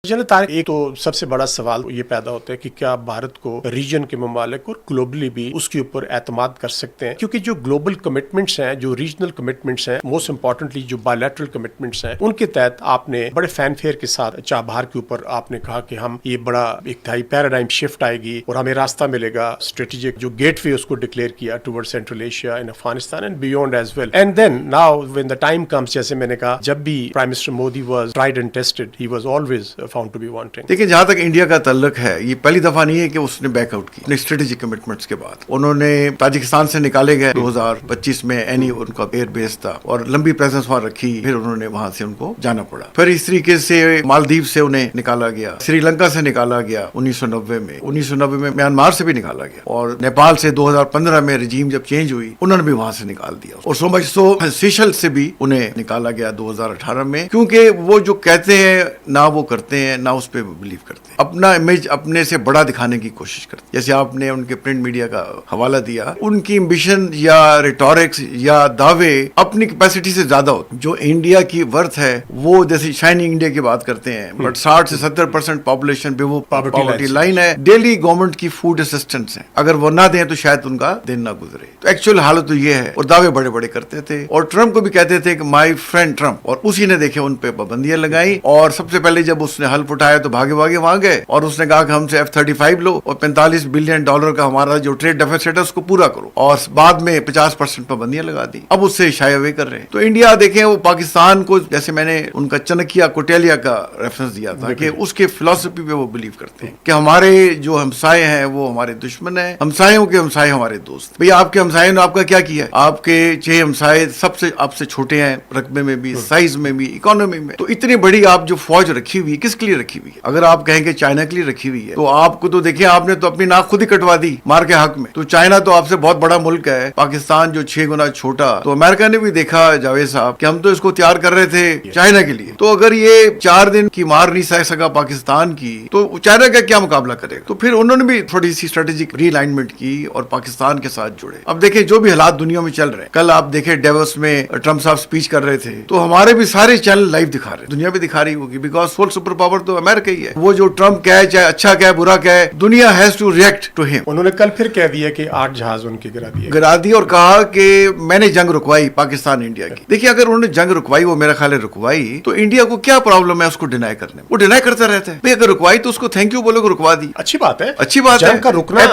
General Tariq, ایک تو سب سے بڑا سوال یہ پیدا ہوتا ہے کہ کیا بھارت کو ریجن کے ممالک اور گلوبلی بھی اس کے اوپر اعتماد کر سکتے ہیں، کیونکہ جو گلوبل کمٹمنٹس ہیں، جو ریجنل کمٹمنٹس ہیں، موسٹ امپورٹنٹلی جو بائیلیٹرل کمٹمنٹس ہیں، ان کے تحت آپ نے بڑے فین فیئر کے ساتھ چابہار کے اوپر آپ نے کہا کہ ہم یہ بڑا ایک تھائی پیراڈائم شفٹ آئے گی اور ہمیں راستہ ملے گا اسٹریٹجک جو گیٹ وے اس کو ڈکلیئر کیا toward central Asia and Afghanistan and beyond as well. And then now when the time comes, جیسے میں نے کہا، جب بھی prime minister Modi was tried and tested, he was always found to be wanting. دیکھیں، جہاں تک انڈیا کا تعلق ہے، یہ پہلی دفعہ نہیں ہے کہ اس نے بیک آؤٹ کی اپنے اسٹریٹجک کمٹمنٹس کے بعد. انہوں نے تاجکستان سے نکالے گئے 2025 میں، اینی ان کا ایئر بیس تھا اور لمبی پریزنس وہاں رکھی، پھر انہوں نے وہاں سے ان کو جانا پڑا. پھر اس طریقے سے مالدیپ سے انہیں نکالا گیا، سری لنکا سے نکالا گیا 1990 میں میانمار سے بھی نکالا گیا، اور نیپال سے 2015 میں رجیم جب چینج ہوئی انہوں نے بھی وہاں سے نکال دیا، اور سو مچ سو سیشل سے بھی انہیں نکالا گیا 2018 میں، کیونکہ وہ جو کہتے ہیں نہ وہ کرتے ہیں، نہ اس پہ بلیو کرتے ہیں، اپنا امیج اپنے سے بڑا دکھانے کی کوشش کرتے ہیں. جیسے آپ نے ان کے پرنٹ میڈیا کا حوالہ دیا، ان کی امبیشن یا ریٹورکس یا دعوے اپنی کیپیسٹی سے زیادہ ہوتے. جو انڈیا کی ورتھ ہے وہ جیسے شائننگ انڈیا کی بات کرتے ہیں، بٹ 60 سے 70% پاپولیشن پہ وہ پاورٹی لائن ہے. ڈیلی گورنمنٹ کی فوڈ اسسٹنٹس ہیں، اگر وہ نہ دیں تو شاید ان کا دن نہ گزرے. تو ایکچوئل حالت تو یہ ہے، اور دعوے بڑے بڑے کرتے تھے، اور ٹرمپ کو بھی کہتے تھے کہ مائی فرینڈ ٹرمپ، اور اسی نے دیکھے ان پہ پابندیاں لگائی. اور سب سے پہلے جب اس نے حلف اٹھایا تو بھاگے وہاں گئے، اور اس نے کہا کہ ہم سے F-35 لو اور $45 بلین کا ہمارا جو ٹریڈ ڈیفیسٹ ہے اس کو پورا کرو، اور بعد میں 50% پابندیاں لگا دی. اب اس سے شائع ہوئے کر رہے ہیں. تو انڈیا دیکھیں، وہ پاکستان کو، جیسے میں نے ان کا چنکیا کوٹیلیا کا ریفرنس دیا تھا، کہ اس کے فلسفی پہ وہ بلیو کرتے ہیں کہ ہمارے جو ہمسائے ہیں وہ ہمارے دشمن ہیں، ہمسایوں کے ہمسائے ہمارے دوست. بھئی آپ کے ہمسائے نے آپ کا کیا کیا ہے؟ آپ کے 6 ہمسائے سب سے آپ سے چھوٹے ہیں، رقبے میں بھی، سائز میں بھی، اکانومی میں. تو اتنی بڑی آپ جو فوج رکھی ہوئی کس کے لیے رکھی ہوئی ہے؟ اگر آپ کہیں کہ چائنا کے لیے رکھی ہوئی ہے، تو آپ کو تو دیکھیں، آپ نے تو اپنی ناک خود ہی کٹوا دی مار کے حق میں. تو چائنا تو آپ سے بہت بڑا ملک ہے، پاکستان جو 6 گنا چھوٹا. تو امریکہ نے بھی دیکھا جاوید صاحب کہ ہم تو اس کو تیار کر رہے تھے چائنا کے لیے. تو اگر یہ 4 دن کی مار نہیں سہ سکا پاکستان کی، تو چائنا کا کیا مقابلہ کرے گا؟ تو پھر انہوں نے بھی تھوڑی سی اسٹریٹجک ری الائنمنٹ کی اور پاکستان کے ساتھ جڑے. اب دیکھیں جو بھی حالات دنیا میں چل رہے ہیں، کل آپ دیکھیں ڈیوس میں ٹرمپ صاحب اسپیچ کر رہے تھے، تو ہمارے بھی سارے چینل لائیو دکھا رہے ہیں، دنیا بھی دکھا رہی ہوگی، بیکاز فل سپر پاور تو امریکہ ہی ہے. وہ جو ٹرمپ کہے، چاہے اچھا کہے برا کہے، دنیا ہیز ٹو ریئیکٹ ٹو ہم. انہوں نے کل پھر کہہ دیا کہ 8 جہاز ان کے گرا دی، اور کہا کہ میں نے جنگ رکوائی پاکستان انڈیا کی. دیکھیے، اگر انہوں نے جنگ رکوائی، وہ میرا خیال ہے رکوائی، تو انڈیا کو کیا پرابلم ہے اس کو ڈینائی کرنے میں؟ وہ ڈینائی کرتا رہتا ہے. اگر رکوائی تو اس کو تھینک یو بولو کہ رکوا دی، اچھی بات ہے، اچھی بات ہے، جنگ کا رکنا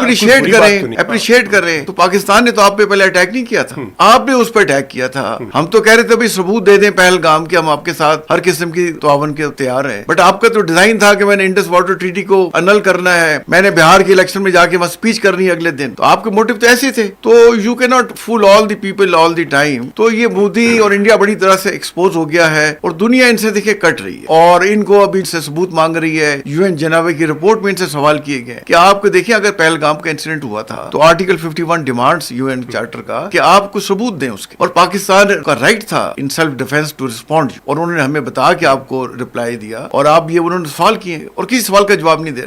اپریشیٹ کریں. تو پاکستان نے تو آپ پہ پہلے اٹیک نہیں کیا تھا، آپ نے اس پہ اٹیک کیا تھا. ہم تو کہہ رہے تھے ثبوت دے دیں پہلگام کہ ہم آپ کے ساتھ ہر قسم کی تعاون کے تیار ہیں. بٹ آپ کا تو ڈیزائن تھا کہ میں نے انڈس واٹر ٹریٹی کو انل کرنا ہے، میں نے بہار کے الیکشن میں جا کے وہاں اسپیچ کرنی ہے اگلے دن. تو آپ کے موٹو تو ایسے تھے. تو you can not fool all the people all the time. تو یہ مودی اور انڈیا بڑی طرح سے ایکسپوز ہو گیا ہے، اور دنیا ان سے دیکھے کٹ رہی ہے، اور ان کو ابھی سے ثبوت مانگ رہی ہے. UN جنیوا کی رپورٹ میں ان سے سوال کیے گئے کہ آپ کو دیکھیں، اگر پہلگام کا انسیڈنٹ ہوا تھا تو آرٹیکل 51 ڈیمانڈس UN چارٹر کا کہ آپ کو ثبوت دیں اس کے، اور پاکستان کا رائٹ تھا in self defence to respond, اور انہوں نے ہمیں بتایا کہ آپ کو رپلائی دیا، اور آپ یہ انہوں نے سوال کیے اور کسی سوال کا جواب نہیں دے رہے.